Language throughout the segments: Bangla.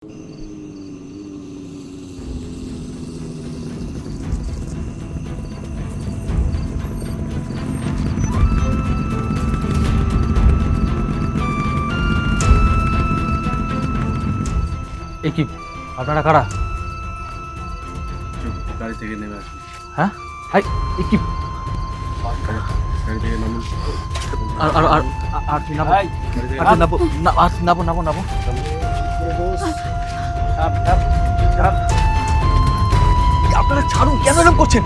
এ কি আপনারা কারা? গাড়ি থেকে নেমে আসুন। হ্যাঁ হাই এ কি গাড়ি থেকে নামুন। আর আর আর আর তুই নাবো আর নাবো না আর নাবো নাবো নাবো আপনারা ছাড়ুন, কেন এরকম করছেন?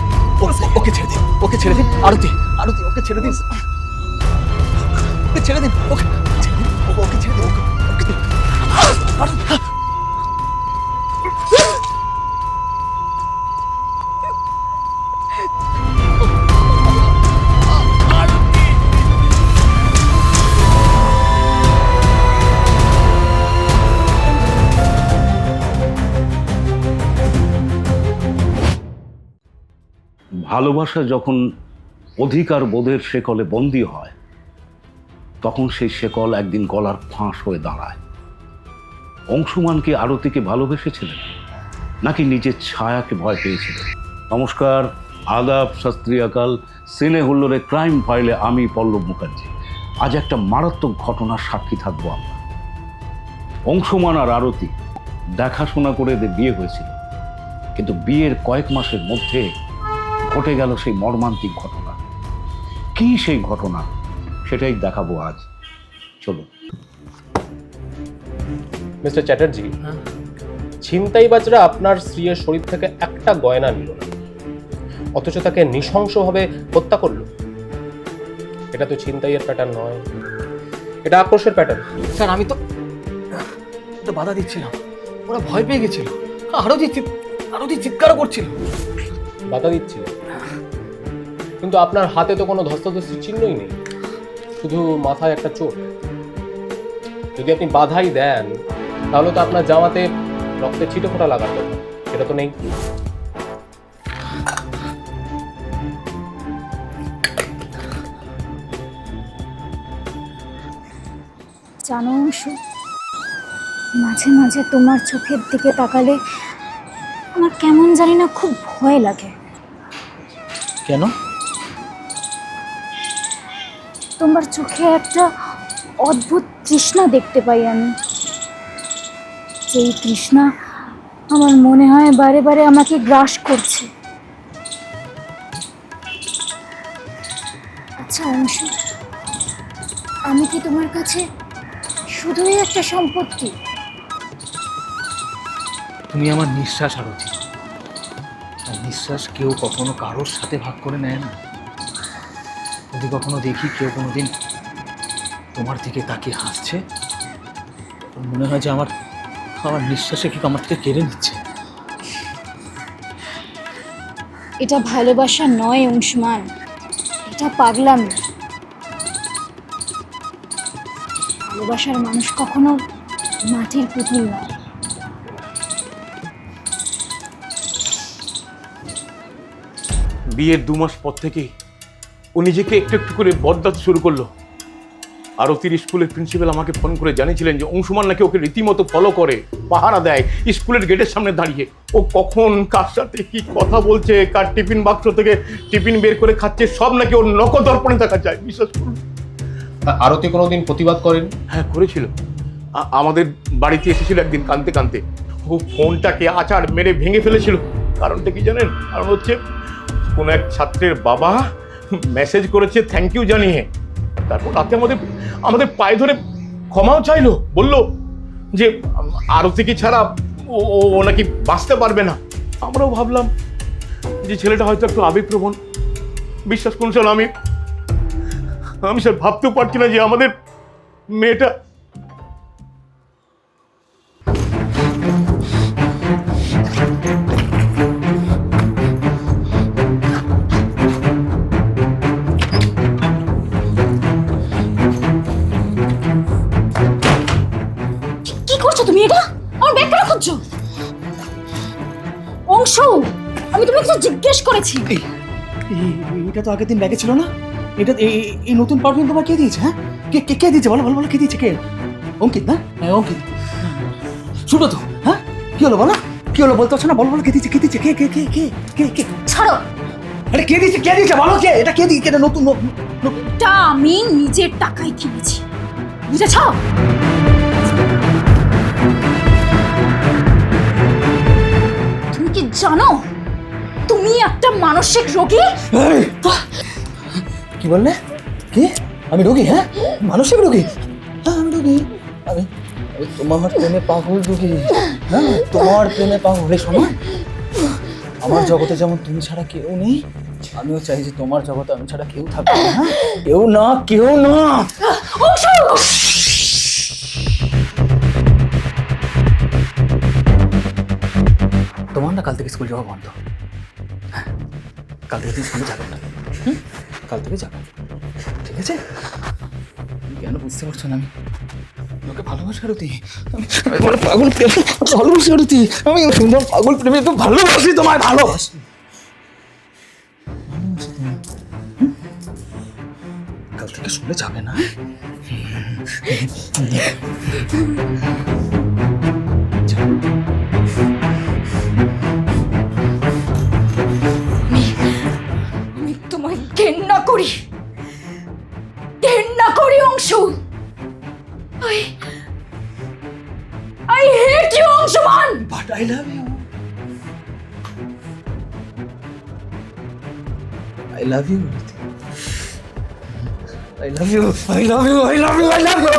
ওকে ছেড়ে দিন, ওকে ছেড়ে দিন। আরতি আরতি ওকে ছেড়ে দিন, ওকে ছেড়ে দিন, ওকে ছেড়ে দিন, ওকে ছেড়ে দিন, ওকে ভালোবাসা যখন অধিকার বোধের শেকলে বন্দী হয়, তখন সেই শেকল একদিন গলার ফাঁস হয়ে দাঁড়ায়। অংশুমান কি আরতিকে ভালোবেসেছিলেন, নাকি নিজের ছায়াকে ভয় পেয়েছিলেন? নমস্কার, আদাব, সত শ্রী আকাল। সিনে হুল্লোড়ে ক্রাইম ফাইলে আমি পল্লব মুখার্জি। আজ একটা মারাত্মক ঘটনার সাক্ষী থাকবো আমরা। অংশুমান আর আরতি দেখাশোনা করে এদের বিয়ে হয়েছিল, কিন্তু বিয়ের কয়েক মাসের মধ্যে ঘটে গেল সেই মর্মান্তিক ঘটনা। কি সেই ঘটনা, সেটাই দেখাবো আজ। চলুন। মিস্টার চ্যাটার্জি, ছিনতাইবাজরা আপনার স্ত্রীর শরীর থেকে একটা গয়না নিল না, অথচ তাকে নৃশংসভাবে হত্যা করলো। এটা তো ছিনতাইয়ের প্যাটার্ন নয়, এটা আক্রোশের প্যাটার্ন। স্যার আমি তো বাধা দিচ্ছিলাম, ওরা ভয় পেয়ে গেছিল, আরতি চিৎকারও করছিল। বাধা দিচ্ছিল, কিন্তু আপনার হাতে তো কোনো ধস্তাধস্তির চিহ্নই নেই, শুধু মাথায় একটা চোট। যদি আপনি বাধাই দেন, তাহলে তো আপনার জামাতে রক্তের ছিটে ফোঁটা লাগাতে হবে, সেটা তো নেই। জানো অংশু, মাঝে মাঝে তোমার চোখের দিকে তাকালে আমার কেমন জানি না খুব ভয় লাগে। কেন? তোমার চোখে একটা অদ্ভুত তৃষ্ণা দেখতে পাই আমি, যেই তৃষ্ণা আমার মনে হয় বারে বারে আমাকে গ্রাস করছে। আচ্ছা অংশু, আমি কি তোমার কাছে শুধুই একটা সম্পত্তি? তুমি আমার নিঃশ্বাস, আরতি। আর নিঃশ্বাস কেউ কখনো কারোর সাথে ভাগ করে নেয় না। যদি কখনো দেখি কেউ কোনোদিন তোমার দিকে তাকিয়ে হাসছে, মনে হয় যে আমার নিঃশ্বাসে কি আমার থেকে কেড়ে নিচ্ছে। এটা ভালোবাসা নয় অংশুমান, এটা পাগলামি। ভালোবাসার মানুষ কখনো মাটির পুতুল নয়। বিয়ের 2 মাস পর থেকেই ও নিজেকে একটু একটু করে বদলাতে শুরু করলো। আরতির স্কুলের প্রিন্সিপাল আমাকে ফোন করে জানিয়েছিলেন যে অংশুমান নাকি ওকে রীতিমতো ফলো করে, পাহারা দেয় স্কুলের গেটের সামনে দাঁড়িয়ে। ও কখন কার সাথে কি কথা বলছে, কার টিফিন বাক্স থেকে টিফিন বের করে খাচ্ছে, সব নাকি ওর নখদর্পণে দেখা যায়। বিশ্বাস করুন। আরতি কোনোদিন প্রতিবাদ করেন? হ্যাঁ করেছিল, আমাদের বাড়িতে এসেছিল একদিন কাঁদতে কাঁদতে। ও ফোনটাকে আছাড় মেরে ভেঙে ফেলেছিল। কারণটা কি জানেন? কারণ হচ্ছে কোন এক ছাত্রের বাবা মেসেজ করেছে থ্যাংক ইউ জানিয়ে, তারপর রাতে আমাদের পায়ে ধরে ক্ষমাও চাইলো, বললো যে আরতিকে ছাড়া ও নাকি বাঁচতে পারবে না। আমরাও ভাবলাম যে ছেলেটা হয়তো একটু আবেগপ্রবণ। বিশ্বাস করুন স্যার, আমি স্যার ভাবতেও পারছি না যে আমাদের মেয়েটা তুমি এটা আমার ব্যাগ কেন খুঁজছো? অংশু, আমি তোমাকে কিছু জিজ্ঞেস করেছি। এটা তো আগের দিন ব্যাগে ছিল না। এটা এই নতুন পারফিউম তোমার কে দিয়েছে? হ্যাঁ, কে দিয়েছে? বলো বলো বলো, কে দিয়েছে? কে? অঙ্কিত না? হ্যাঁ অঙ্কিত। সুব্রত। হ্যাঁ কি হলো বলো, কি হলো বলতে পারছো না? বলো বলো, কে দিচ্ছে, কে দিচ্ছে, কে কে কে কে কে কে? ছাড়ো। আরে কে দিচ্ছে বলো, কে এটা, কে দিচ্ছে? এটা নতুন এটা আমি নিজের টাকায় কিনেছি, বুঝেছ? তুমি কি জানো তুমি একটা মানসিক রোগী? এই! কি বললে? কি? আমি রোগী? হ্যাঁ, মানসিক রোগী? হ্যাঁ, আমি রোগী। আমি আমি তোমার প্রেমে পাগল রোগী। হ্যাঁ, তোমার প্রেমে পাগল। এই শোনো, আমার জগতে যেমন তুমি ছাড়া কেউ নেই, আমিও চাই যে তোমার জগতে আমি ছাড়া কেউ থাকবে না। হ্যাঁ? কেউ না, কেউ না। তোমার না কাল থেকে স্কুল যাওয়া বন্ধ। হ্যাঁ, কাল থেকে তুমি স্কুলে যাবে না। কাল থেকে যাবে, ঠিক আছে? তুমি কেন বুঝতে পারছো না? আমি তোমাকে ভালোবাসি আরতি। আমি তোমার পাগল প্রেমে ভালোবাসি আরতি। আমি তোমার পাগল প্রেমে তো ভালোবাসি, তোমায় ভালোবাসি। ভালোবাসি তোমায়। কাল থেকে স্কুলে যাবে না। আমি তোমায় ঘেন্না করি, ঘেন্না করি Anshu. I hate you, Anshuman. But I love you. I love you. I love you. I love you. I love you. I love you. I love you.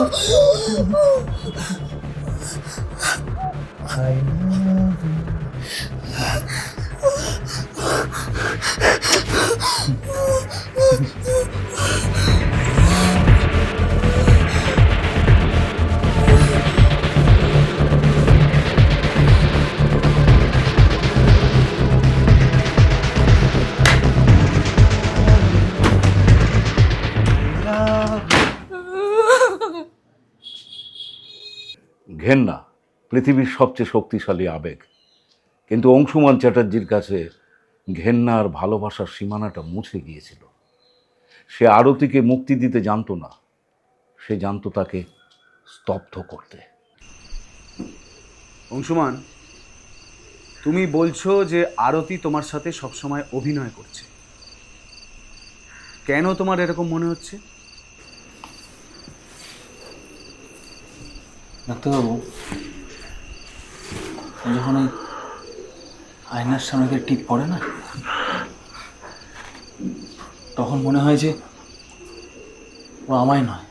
ঘেন্না পৃথিবীর সবচেয়ে শক্তিশালী আবেগ, কিন্তু অংশুমান চ্যাটার্জির কাছে ঘেন্না আর ভালোবাসার সীমানাটা মুছে গিয়েছিল। সে আরতিকে মুক্তি দিতে জানতো না, সে জানতো তাকে স্তব্ধ করতে। অংশুমান, তুমি বলছো যে আরতি তোমার সাথে সবসময় অভিনয় করছে। কেন তোমার এরকম মনে হচ্ছে? ডাক্তারবাবু, যখন ওই আয়নার সামনে দিয়ে টিপ পড়ে না, তখন মনে হয় যে ও আমায় নয়,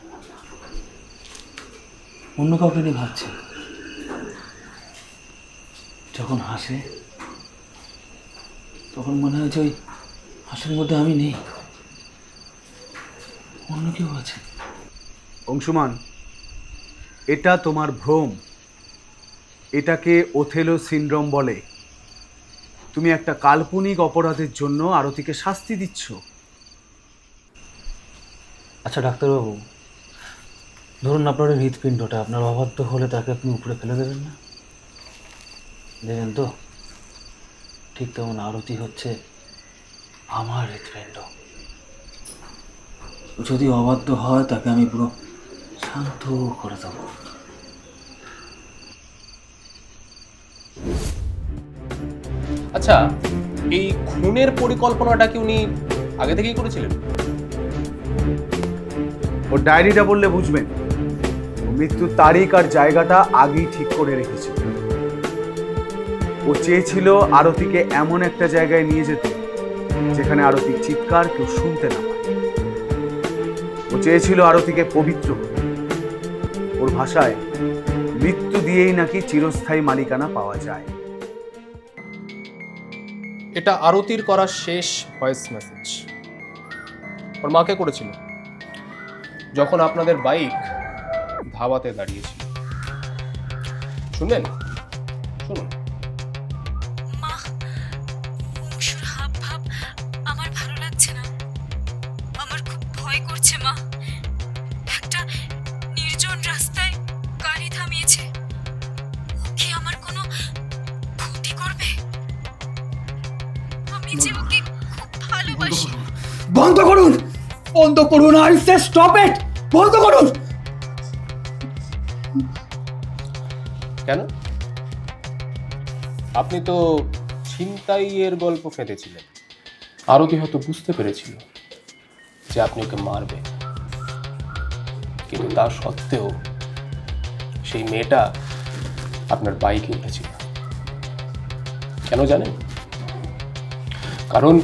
অন্য কাউকে নিয়ে ভাবছে। যখন হাসে তখন মনে হয় যে ওই হাসির মধ্যে আমি নেই, অন্য কেউ আছে। অংশুমান, এটা তোমার ভ্রম। এটাকে ওথেলো সিনড্রোম বলে। তুমি একটা কাল্পনিক অপরাধের জন্য আরতিকে শাস্তি দিচ্ছ। আচ্ছা ডাক্তারবাবু, ধরুন আপনার ওই হৃৎপিণ্ডটা আপনার অবাধ্য হলে তাকে আপনি উপরে ফেলে দেবেন না? দেবেন তো? ঠিক তেমন আরতি হচ্ছে আমার হৃৎপিণ্ড। যদি অবাধ্য হয় তাকে আমি পুরো শান্ত করে দেবো। আচ্ছা, এই খুনের পরিকল্পনাটা কি উনি আগে থেকেই করেছিলেন? ওর ডায়েরিটা বললে বুঝবেন। ও মৃত্যুর তারিখ আর জায়গাটা আগেই ঠিক করে রেখেছিল। ও চেয়েছিল আরতিকে এমন একটা জায়গায় নিয়ে যেতে যেখানে আরতির চিৎকার কেউ শুনতে না পায়। ও চেয়েছিল আরতিকে পবিত্র করতে। ওর ভাষায় মৃত্যু দিয়েই নাকি চিরস্থায়ী মালিকানা পাওয়া যায়। এটা আরতির করা শেষ ভয়েস মেসেজ ওর মাকে করেছিল যখন আপনাদের বাইক ধাবাতে দাঁড়িয়েছিল। শুনবেন? শুনুন। মা, অংশুর হাব ভাব আমার ভালো লাগছে না। আমার খুব ভয় করছে মা। একটা নির্জন রাস্তায় গাড়ি থামিয়েছে। ও কি আমার কোনো ক্ষতি করবে? আমি যে ওকে খুব ভালোবাসি। বন্ধ করুন, বন্ধ করুন। আই সে স্টপ ইট, বন্ধ করুন। কেন? আপনি তো ছিনতাইয়ের গল্প ফেঁদেছিলেন। আরতি হয়তো বুঝতে পেরেছিল যে আপনি ওকে মারবে, কিন্তু তা সত্ত্বেও সেই মেয়েটা আপনার বাইকে উঠেছিল। কেন জানেন? কারণ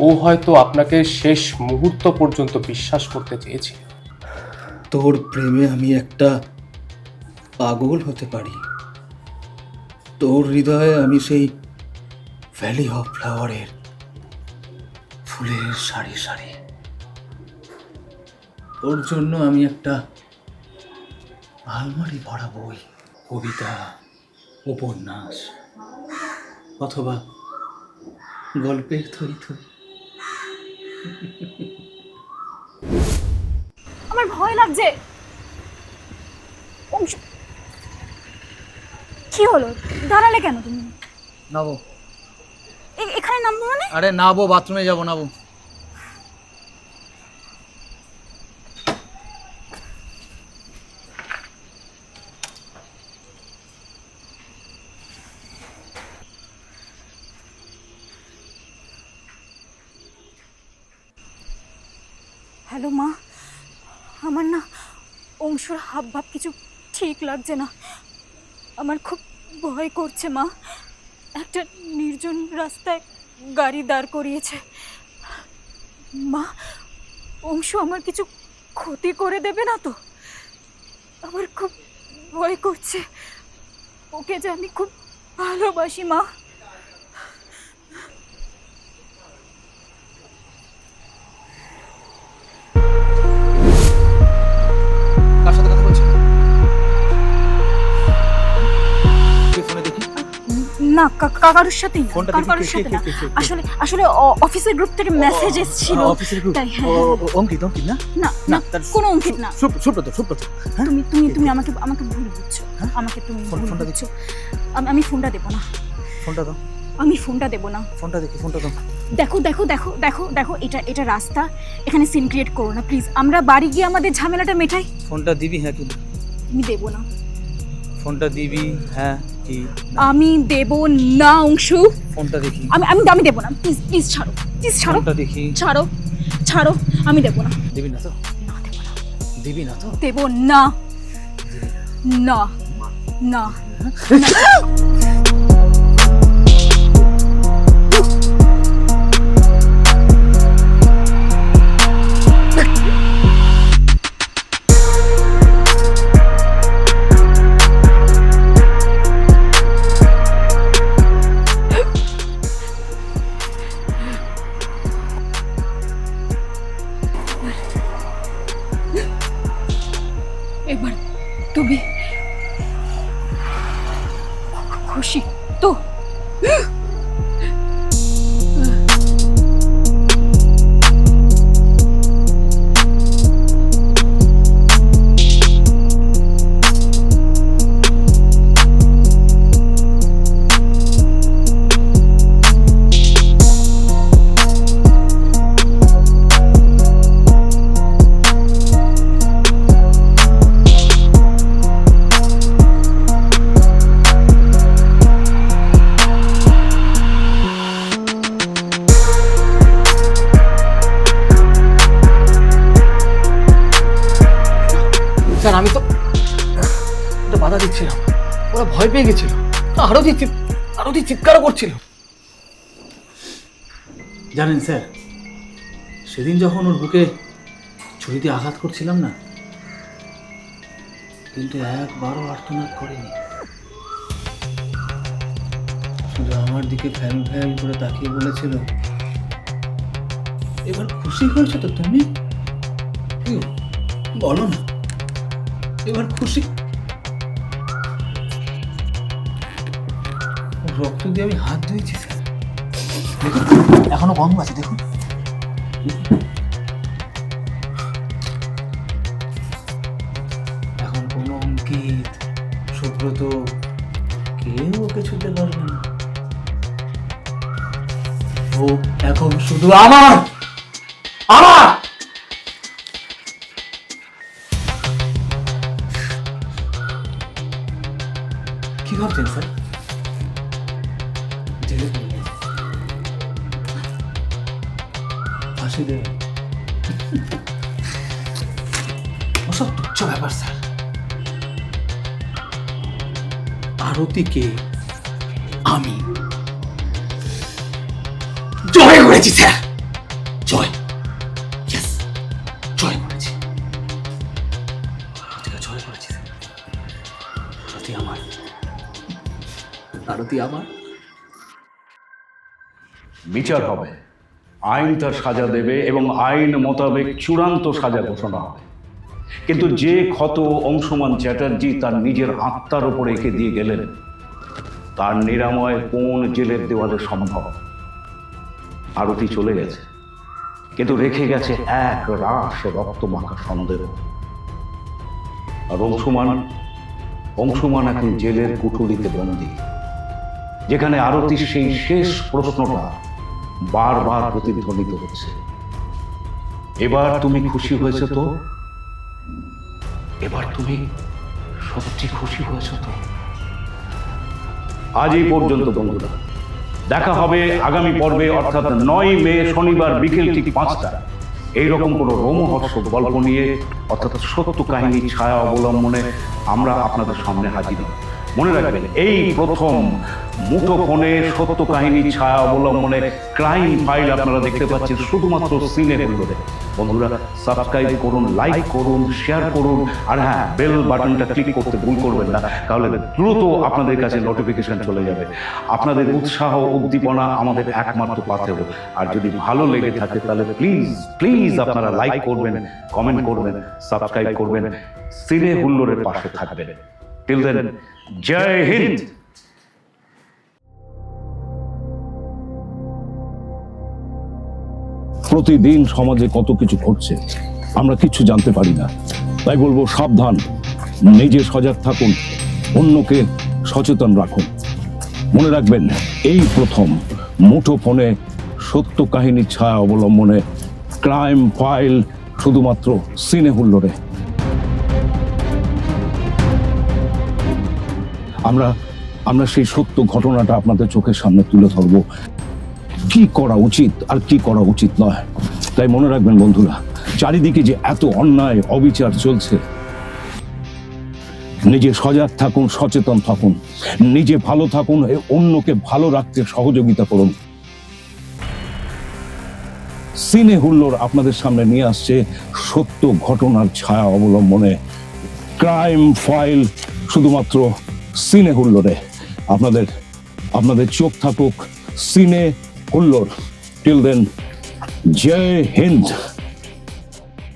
ও হয়তো আপনাকে শেষ মুহূর্ত পর্যন্ত বিশ্বাস করতে চেয়েছিল। তোর প্রেমে আমি একটা পাগল হতে পারি, তোর হৃদয়ে আমি সেই ভ্যালি অফ ফ্লাওয়ারের ফুলের সারি সারি। তোর জন্য আমি একটা আলমারি ভরা বই, কবিতা, উপন্যাস অথবা গল্পের থই থই। আমার ভয় লাগছে। অংশু, কি হলো? দাঁড়ালে কেন তুমি? নাবো। এখানে নামবো মানে? আরে নাবো, বাথরুমে যাবো, নাবো। হ্যালো মা, আমার না অংশুর হাব ভাব কিছু ঠিক লাগছে না। আমার খুব ভয় করছে মা। একটা নির্জন রাস্তায় গাড়ি দাঁড় করিয়েছে। মা, অংশু আমার কিছু ক্ষতি করে দেবে না তো? আমার খুব ভয় করছে। ওকে যে আমি খুব ভালোবাসি মা। কার সাথে কথা বলছো? ফোনে দেখি। না, কাকারুর সাথেই না, ফোনটা দেখি, কাকারুর সাথে না। আসলে আসলে অফিসের গ্রুপ থেকে মেসেজ এসেছিল। অফিসের গ্রুপ? তাই, হ্যাঁ। অঙ্কিত না? না না, কোনো অঙ্কিত না। সুব্রত। হ্যাঁ? তুমি আমাকে ভুল বুঝছো। আমাকে তুমি ভুল ফোনটা বুঝছো। আমি ফোনটা দেবো না। ফোনটা দাও। আমি ফোনটা দেবো না। ফোনটা দেখি, ফোনটা দাও। দেখো, এটা রাস্তা। এখানে সিন ক্রিয়েট করো না প্লিজ। আমরা বাড়ি গিয়ে আমাদের ঝামেলাটা মেটাই। ফোনটা দিবি হ্যাঁ কি? আমি দেবো না। ফোনটা দিবি হ্যাঁ কি? আমি দেবো না অংশু। ফোনটা দেখি। আমি দেবো না। প্লিজ ছাড়ো, প্লিজ ছাড়ো। ফোনটা দেখি। ছাড়ো, আমি দেবো না। দিবি না তো? না, দেবো না। দিবি না তো? দেবো না। না না। এবার তুমি খুশি তো? স্যার আমি তো বাধা দিচ্ছিলাম, ওরা ভয় পেয়ে গেছিল। আরতি চিৎকারও করছিল। জানেন স্যার, সেদিন যখন ওর বুকে ছুরি দিয়ে আঘাত করছিলাম না, কিন্তু একবারও আর্তনাদ করেনি। শুধু আমার দিকে ফ্যাল ফ্যাল করে তাকিয়ে বলেছিল, এবার খুশি হয়েছো তো তুমি? বলো না, এবার খুশি? রক্ত দিয়ে আমি হাত ধুয়েছি স্যার, দেখুন এখনো গন্ধ আছে, দেখুন। এখন কোনো অঙ্কিত, সুব্রত কেউ ওকে ছুতে পারবে না। ও এখন শুধু আমার। কি ভাবছেন স্যার? শাস্তি দেবেন? ওসব তুচ্ছ ব্যাপার স্যার। আরতিকে আমি জয় করেছি স্যার, জয়, ইয়েস, জয় করেছি। আরতিকে জয় করেছি স্যার। আরতি আমার, আরতি আমার। বিচার হবে, আইন তার সাজা দেবে এবং আইন মোতাবেক চূড়ান্ত সাজা ঘোষণা হবে। কিন্তু যে ক্ষত অংশুমান চ্যাটার্জি তার নিজের আত্মার উপরে এঁকে দিয়ে গেলেন, তার নিরাময় কোন জেলের দেওয়ালে সম্ভব? আরতি চলে গেছে, কিন্তু রেখে গেছে এক রাশ রক্তমাখা সন্দেহ। আর অংশুমান এখন জেলের কুঠুরিতে বন্দী, যেখানে আরতির সেই শেষ প্রশ্নটা বারবার প্রতিধ্বনিত হচ্ছে। এবার তুমি খুশি হয়েছে তো? এবার তুমি সত্যি খুশি হয়েছে তো? আজ এই পর্যন্ত বন্ধুরা, দেখা হবে আগামী পর্বে, অর্থাৎ 9 মে শনিবার বিকেল ঠিক 5টায় এইরকম কোনো রোমহর্ষক গল্প নিয়ে, অর্থাৎ সত্য কাহিনী ছায়া অবলম্বনে আমরা আপনাদের সামনে হাজির হব। মনে রাখবেন, এই প্রথম মুঠোফোনে সত্য কাহিনী ছায়া অবলম্বনে ক্রাইম ফাইল আপনারা দেখতে পাচ্ছেন শুধুমাত্র সিনেগুলোতে। বন্ধুরা, সাবস্ক্রাইব করুন, লাইক করুন, শেয়ার করুন, আর হ্যাঁ, বেল বাটনটা ক্লিক করতে ভুল করবেন না, তাহলে দ্রুত আপনাদের কাছে নোটিফিকেশন চলে যাবে। আপনাদের উৎসাহ উদ্দীপনা আমাদের একমাত্র পাথেয়। আর যদি ভালো লেগে থাকে তাহলে প্লিজ আপনারা লাইক করবেন, কমেন্ট করবেন, সাবস্ক্রাইব করবেন, সিনে হুল্লোড়ের পাশে থাকবেন। টিল দেন, জয় হিন্দ। প্রতিদিন সমাজে কত কিছু ঘটছে, আমরা কিছু জানতে পারি না। তাই বলবো, সাবধান, নিজে সজাগ থাকুন, অন্যকে সচেতন রাখুন। মনে রাখবেন, এই প্রথম মুঠোফোনে সত্য কাহিনীর ছায়া অবলম্বনে ক্রাইম ফাইল শুধুমাত্র সিনে হুল্লোড়ে। আমরা সেই সত্য ঘটনাটা আপনাদের চোখের সামনে তুলে ধরবো, কি করা উচিত আর কি করা উচিত নয়। তাই মনে রাখবেন বন্ধুরা, চারিদিকে যে এত অন্যায় অবিচার চলছে, নিজে সজাগ থাকুন, সচেতন থাকুন, নিজে ভালো থাকুন, অন্যকে ভালো রাখতে সহযোগিতা করুন। সিনে হুল্লোড় আপনাদের সামনে নিয়ে আসছে সত্য ঘটনার ছায়া অবলম্বনে ক্রাইম ফাইল শুধুমাত্র সিনে হুল্লোড়ে। আপনাদের চোখ থাকুক সিনে হুল্লোড়। টিল দেন, জয় হিন্দ।